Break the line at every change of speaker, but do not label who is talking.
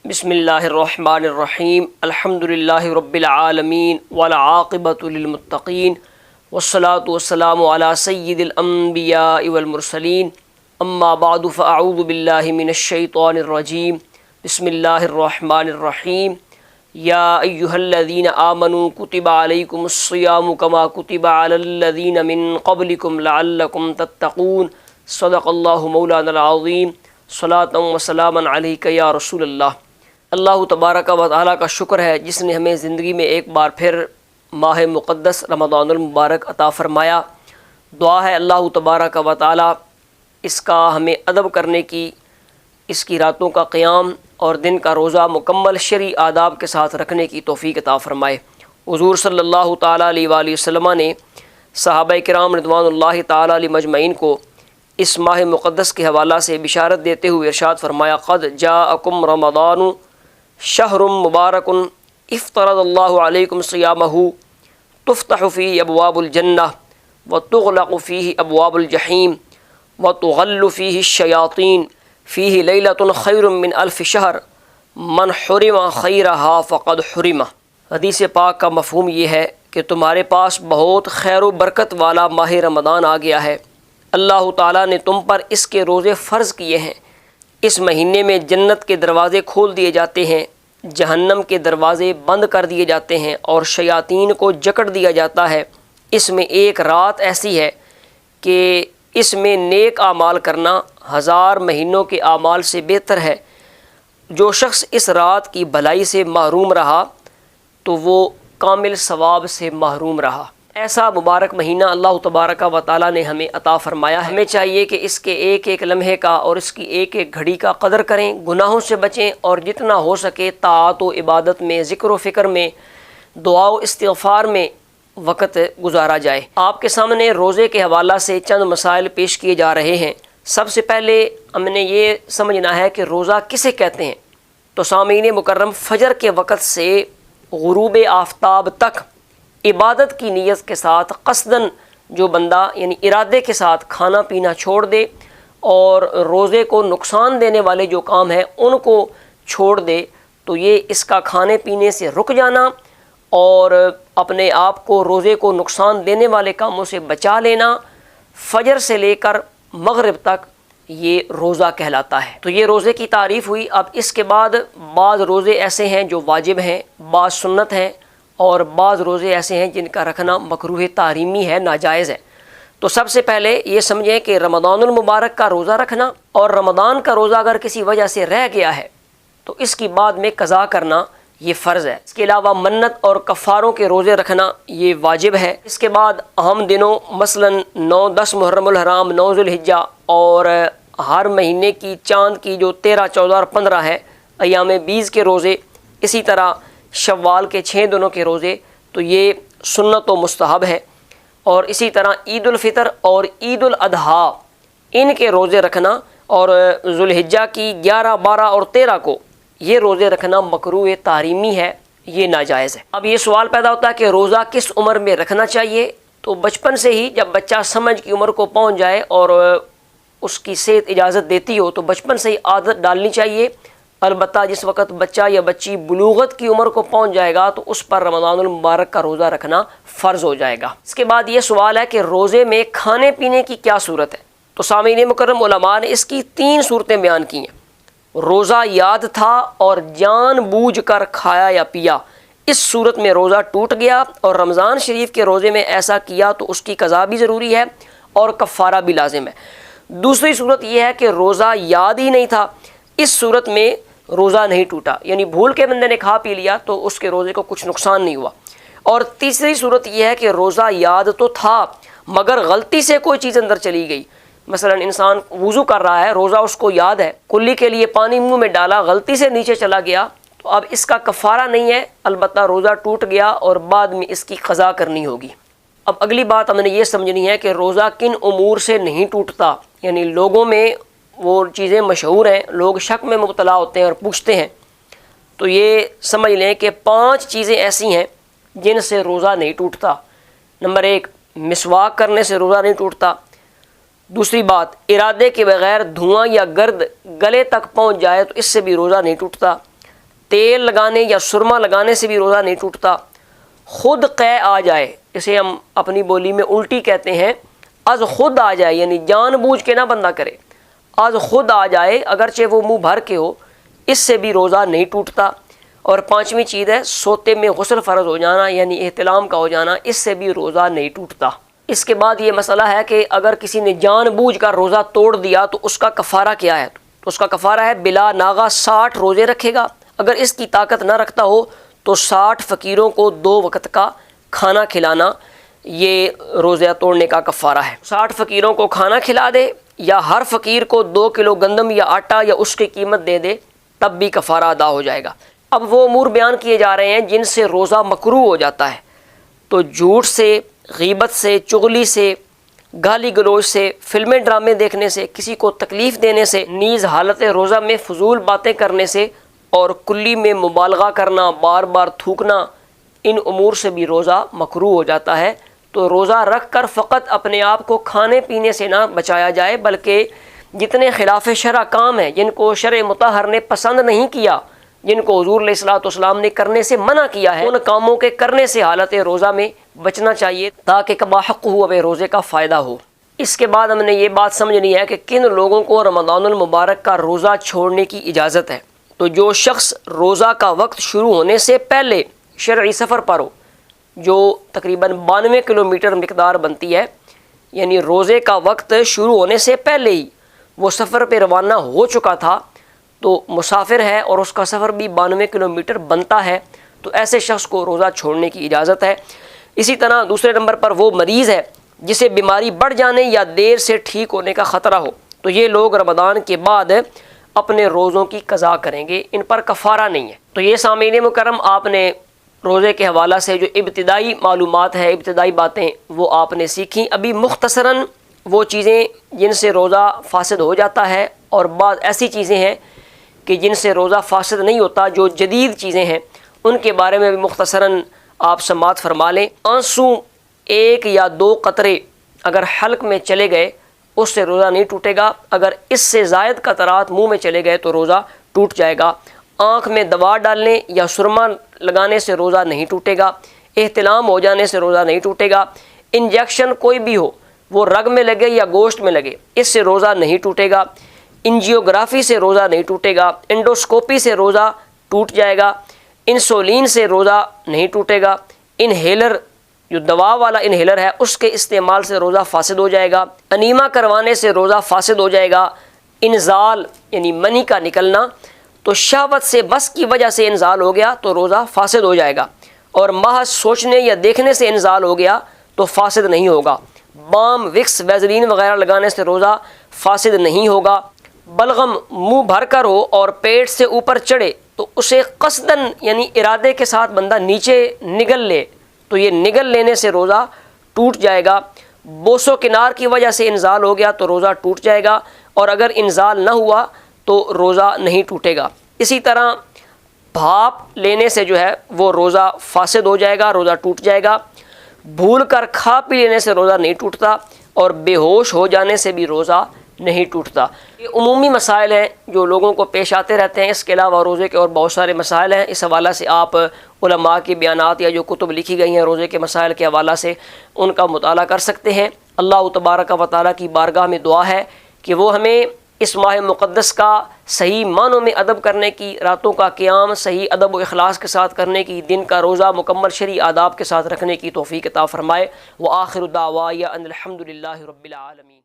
بسم اللہ الرحمن الرحیم الحمدللہ رب العالمین والعاقبۃ للمتقین والصلاة والسلام علی سید الانبیاء والمرسلین اما بعد فاعوذ باللہ من الشیطان الرجیم بسم اللہ الرحمن الرحیم یا ایہا الذین آمنوا کتب علیکم الصیام کما کتب علی الذین من قبلکم لعلکم تتقون صدق اللہ مولانا العظیم صلاۃ و سلاما علیک یا رسول اللہ۔ اللہ تبارک و تعالیٰ کا شکر ہے جس نے ہمیں زندگی میں ایک بار پھر ماہ مقدس رمضان المبارک عطا فرمایا۔ دعا ہے اللہ تبارک و تعالیٰ اس کا ہمیں ادب کرنے کی، اس کی راتوں کا قیام اور دن کا روزہ مکمل شرعی آداب کے ساتھ رکھنے کی توفیق عطا فرمائے۔ حضور صلی اللہ تعالیٰ علیہ وآلہ وسلم نے صحابہ کرام رضوان اللہ تعالیٰ علیہ مجمعین کو اس ماہ مقدس کے حوالہ سے بشارت دیتے ہوئے ارشاد فرمایا، قد جاءکم رمضان شہر مبارک افترض اللہ علیکم صیامہ تفتح فیہ ابواب الجنہ وتغلق فیہ ابواب الجحیم وتغل فیہ الشیاطین فیہ لیلۃ خیر من الف شہر من حرم خیرہا فقد حرم۔ حدیث پاک کا مفہوم یہ ہے کہ تمہارے پاس بہت خیر و برکت والا ماہ رمضان آ گیا ہے، اللہ تعالیٰ نے تم پر اس کے روزے فرض کیے ہیں۔ اس مہینے میں جنت کے دروازے کھول دیے جاتے ہیں، جہنم کے دروازے بند کر دیے جاتے ہیں اور شیاطین کو جکڑ دیا جاتا ہے۔ اس میں ایک رات ایسی ہے کہ اس میں نیک اعمال کرنا 1000 مہینوں کے اعمال سے بہتر ہے۔ جو شخص اس رات کی بھلائی سے محروم رہا تو وہ کامل ثواب سے محروم رہا۔ ایسا مبارک مہینہ اللہ تبارک و تعالیٰ نے ہمیں عطا فرمایا ہے۔ ہمیں چاہیے کہ اس کے ایک ایک لمحے کا اور اس کی ایک ایک گھڑی کا قدر کریں، گناہوں سے بچیں اور جتنا ہو سکے طاعت و عبادت میں، ذکر و فکر میں، دعا و استغفار میں وقت گزارا جائے۔ آپ کے سامنے روزے کے حوالہ سے چند مسائل پیش کیے جا رہے ہیں۔ سب سے پہلے ہم نے یہ سمجھنا ہے کہ روزہ کسے کہتے ہیں۔ تو سامعین مکرم، فجر کے وقت سے غروب آفتاب تک عبادت کی نیت کے ساتھ قصداً جو بندہ یعنی ارادے کے ساتھ کھانا پینا چھوڑ دے اور روزے کو نقصان دینے والے جو کام ہیں ان کو چھوڑ دے تو یہ اس کا کھانے پینے سے رک جانا اور اپنے آپ کو روزے کو نقصان دینے والے کاموں سے بچا لینا فجر سے لے کر مغرب تک یہ روزہ کہلاتا ہے۔ تو یہ روزے کی تعریف ہوئی۔ اب اس کے بعد بعض روزے ایسے ہیں جو واجب ہیں، بعض سنت ہیں اور بعض روزے ایسے ہیں جن کا رکھنا مکروہ تحریمی ہے، ناجائز ہے۔ تو سب سے پہلے یہ سمجھیں کہ رمضان المبارک کا روزہ رکھنا اور رمضان کا روزہ اگر کسی وجہ سے رہ گیا ہے تو اس کی بعد میں قضا کرنا یہ فرض ہے۔ اس کے علاوہ منت اور کفاروں کے روزے رکھنا یہ واجب ہے۔ اس کے بعد اہم دنوں مثلا 9 10 محرم الحرام، 9 ذو الحجہ اور ہر مہینے کی چاند کی جو 13 14 اور 15 ہے، ایام بیض کے روزے، اسی طرح شوال کے 6 دنوں کے روزے، تو یہ سنت و مستحب ہے۔ اور اسی طرح عید الفطر اور عید الاضحیٰ ان کے روزے رکھنا اور ذوالحجہ کی 11 12 اور 13 کو یہ روزے رکھنا مکروہ تحریمی ہے، یہ ناجائز ہے۔ اب یہ سوال پیدا ہوتا ہے کہ روزہ کس عمر میں رکھنا چاہیے؟ تو بچپن سے ہی جب بچہ سمجھ کی عمر کو پہنچ جائے اور اس کی صحت اجازت دیتی ہو تو بچپن سے ہی عادت ڈالنی چاہیے۔ البتہ جس وقت بچہ یا بچی بلوغت کی عمر کو پہنچ جائے گا تو اس پر رمضان المبارک کا روزہ رکھنا فرض ہو جائے گا۔ اس کے بعد یہ سوال ہے کہ روزے میں کھانے پینے کی کیا صورت ہے؟ تو سامعین مکرم، علماء نے اس کی 3 صورتیں بیان کی ہیں۔ روزہ یاد تھا اور جان بوجھ کر کھایا یا پیا، اس صورت میں روزہ ٹوٹ گیا، اور رمضان شریف کے روزے میں ایسا کیا تو اس کی قضا بھی ضروری ہے اور کفارہ بھی لازم ہے۔ دوسری صورت یہ ہے کہ روزہ یاد ہی نہیں تھا، اس صورت میں روزہ نہیں ٹوٹا، یعنی بھول کے بندے نے کھا پی لیا تو اس کے روزے کو کچھ نقصان نہیں ہوا۔ اور تیسری صورت یہ ہے کہ روزہ یاد تو تھا مگر غلطی سے کوئی چیز اندر چلی گئی، مثلا انسان وضو کر رہا ہے، روزہ اس کو یاد ہے، کلی کے لیے پانی منہ میں ڈالا، غلطی سے نیچے چلا گیا تو اب اس کا کفارہ نہیں ہے، البتہ روزہ ٹوٹ گیا اور بعد میں اس کی قضا کرنی ہوگی۔ اب اگلی بات ہم نے یہ سمجھنی ہے کہ روزہ کن امور سے نہیں ٹوٹتا، یعنی لوگوں میں وہ چیزیں مشہور ہیں، لوگ شک میں مبتلا ہوتے ہیں اور پوچھتے ہیں، تو یہ سمجھ لیں کہ 5 چیزیں ایسی ہیں جن سے روزہ نہیں ٹوٹتا۔ نمبر 1، مسواک کرنے سے روزہ نہیں ٹوٹتا۔ دوسری بات، ارادے کے بغیر دھواں یا گرد گلے تک پہنچ جائے تو اس سے بھی روزہ نہیں ٹوٹتا۔ تیل لگانے یا سرما لگانے سے بھی روزہ نہیں ٹوٹتا، خود قے آ جائے، اسے ہم اپنی بولی میں الٹی کہتے ہیں، از خود آ جائے، یعنی جان بوجھ کے نہ بندہ کرے، از خود آ جائے اگرچہ وہ منہ بھر کے ہو، اس سے بھی روزہ نہیں ٹوٹتا۔ اور پانچویں چیز ہے سوتے میں غسل فرض ہو جانا، یعنی احتلام کا ہو جانا، اس سے بھی روزہ نہیں ٹوٹتا۔ اس کے بعد یہ مسئلہ ہے کہ اگر کسی نے جان بوجھ کر روزہ توڑ دیا تو اس کا کفارہ کیا ہے؟ تو اس کا کفارہ ہے بلا ناغہ 60 روزے رکھے گا۔ اگر اس کی طاقت نہ رکھتا ہو تو 60 فقیروں کو 2 وقت کا کھانا کھلانا یہ روزہ توڑنے کا کفارہ ہے۔ 60 فقیروں کو کھانا کھلا دے یا ہر فقیر کو 2 کلو گندم یا آٹا یا اس کی قیمت دے دے، تب بھی کفارہ ادا ہو جائے گا۔ اب وہ امور بیان کیے جا رہے ہیں جن سے روزہ مکروہ ہو جاتا ہے، تو جھوٹ سے، غیبت سے، چغلی سے، گالی گلوچ سے، فلمیں ڈرامے دیکھنے سے، کسی کو تکلیف دینے سے، نیز حالت روزہ میں فضول باتیں کرنے سے اور کلی میں مبالغہ کرنا، بار بار تھوکنا، ان امور سے بھی روزہ مکروہ ہو جاتا ہے۔ تو روزہ رکھ کر فقط اپنے آپ کو کھانے پینے سے نہ بچایا جائے، بلکہ جتنے خلاف شرع کام ہیں، جن کو شرع مطہر نے پسند نہیں کیا، جن کو حضور علیہ الصلوۃ والسلام نے کرنے سے منع کیا ہے، ان کاموں کے کرنے سے حالت روزہ میں بچنا چاہیے تاکہ کما حق ہو روزے کا فائدہ ہو۔ اس کے بعد ہم نے یہ بات سمجھنی ہے کہ کن لوگوں کو رمضان المبارک کا روزہ چھوڑنے کی اجازت ہے۔ تو جو شخص روزہ کا وقت شروع ہونے سے پہلے شرعی سفر پر ہو، جو تقریباً 92 کلومیٹر مقدار بنتی ہے، یعنی روزے کا وقت شروع ہونے سے پہلے ہی وہ سفر پہ روانہ ہو چکا تھا، تو مسافر ہے اور اس کا سفر بھی 92 کلومیٹر بنتا ہے، تو ایسے شخص کو روزہ چھوڑنے کی اجازت ہے۔ اسی طرح دوسرے نمبر پر وہ مریض ہے جسے بیماری بڑھ جانے یا دیر سے ٹھیک ہونے کا خطرہ ہو، تو یہ لوگ رمضان کے بعد اپنے روزوں کی قضا کریں گے، ان پر کفارہ نہیں ہے۔ تو یہ سامعین مکرم، آپ نے روزے کے حوالہ سے جو ابتدائی معلومات ہے، ابتدائی باتیں، وہ آپ نے سیکھیں۔ ابھی مختصراً وہ چیزیں جن سے روزہ فاسد ہو جاتا ہے، اور بعض ایسی چیزیں ہیں کہ جن سے روزہ فاسد نہیں ہوتا، جو جدید چیزیں ہیں، ان کے بارے میں بھی مختصراً آپ سماعت فرما لیں۔ آنسو 1 یا 2 قطرے اگر حلق میں چلے گئے اس سے روزہ نہیں ٹوٹے گا، اگر اس سے زائد قطرات منہ میں چلے گئے تو روزہ ٹوٹ جائے گا۔ آنکھ میں دوا ڈالنے یا سرما لگانے سے روزہ نہیں ٹوٹے گا، احتلام ہو جانے سے روزہ نہیں ٹوٹے گا، انجیکشن کوئی بھی ہو، وہ رگ میں لگے یا گوشت میں لگے، اس سے روزہ نہیں ٹوٹے گا، انجیوگرافی سے روزہ نہیں ٹوٹے گا، انڈوسکوپی سے روزہ ٹوٹ جائے گا، انسولین سے روزہ نہیں ٹوٹے گا، انہیلر جو دوا والا انہیلر ہے اس کے استعمال سے روزہ فاسد ہو جائے گا، انیما کروانے سے روزہ فاسد ہو جائے گا، انزال یعنی منی کا نکلنا، تو شہوت سے بس کی وجہ سے انزال ہو گیا تو روزہ فاسد ہو جائے گا، اور محض سوچنے یا دیکھنے سے انزال ہو گیا تو فاسد نہیں ہوگا، بام، وکس، ویزلین وغیرہ لگانے سے روزہ فاسد نہیں ہوگا، بلغم منہ بھر کر ہو اور پیٹ سے اوپر چڑھے تو اسے قصداً یعنی ارادے کے ساتھ بندہ نیچے نگل لے تو یہ نگل لینے سے روزہ ٹوٹ جائے گا، بوس و کنار کی وجہ سے انزال ہو گیا تو روزہ ٹوٹ جائے گا، اور اگر انزال نہ ہوا تو روزہ نہیں ٹوٹے گا۔ اسی طرح بھاپ لینے سے جو ہے وہ روزہ فاسد ہو جائے گا، روزہ ٹوٹ جائے گا، بھول کر کھا پی لینے سے روزہ نہیں ٹوٹتا، اور بے ہوش ہو جانے سے بھی روزہ نہیں ٹوٹتا۔ یہ عمومی مسائل ہیں جو لوگوں کو پیش آتے رہتے ہیں، اس کے علاوہ روزے کے اور بہت سارے مسائل ہیں، اس حوالہ سے آپ علماء کے بیانات یا جو کتب لکھی گئی ہیں روزے کے مسائل کے حوالہ سے ان کا مطالعہ کر سکتے ہیں۔ اللہ تبارک و تعالیٰ کی بارگاہ میں دعا ہے کہ وہ ہمیں اس ماہ مقدس کا صحیح معنوں میں ادب کرنے کی، راتوں کا قیام صحیح ادب و اخلاص کے ساتھ کرنے کی، دن کا روزہ مکمل شرعی آداب کے ساتھ رکھنے کی توفیق عطا فرمائے۔ وآخر دعوایا ان الحمد للہ رب العالمین۔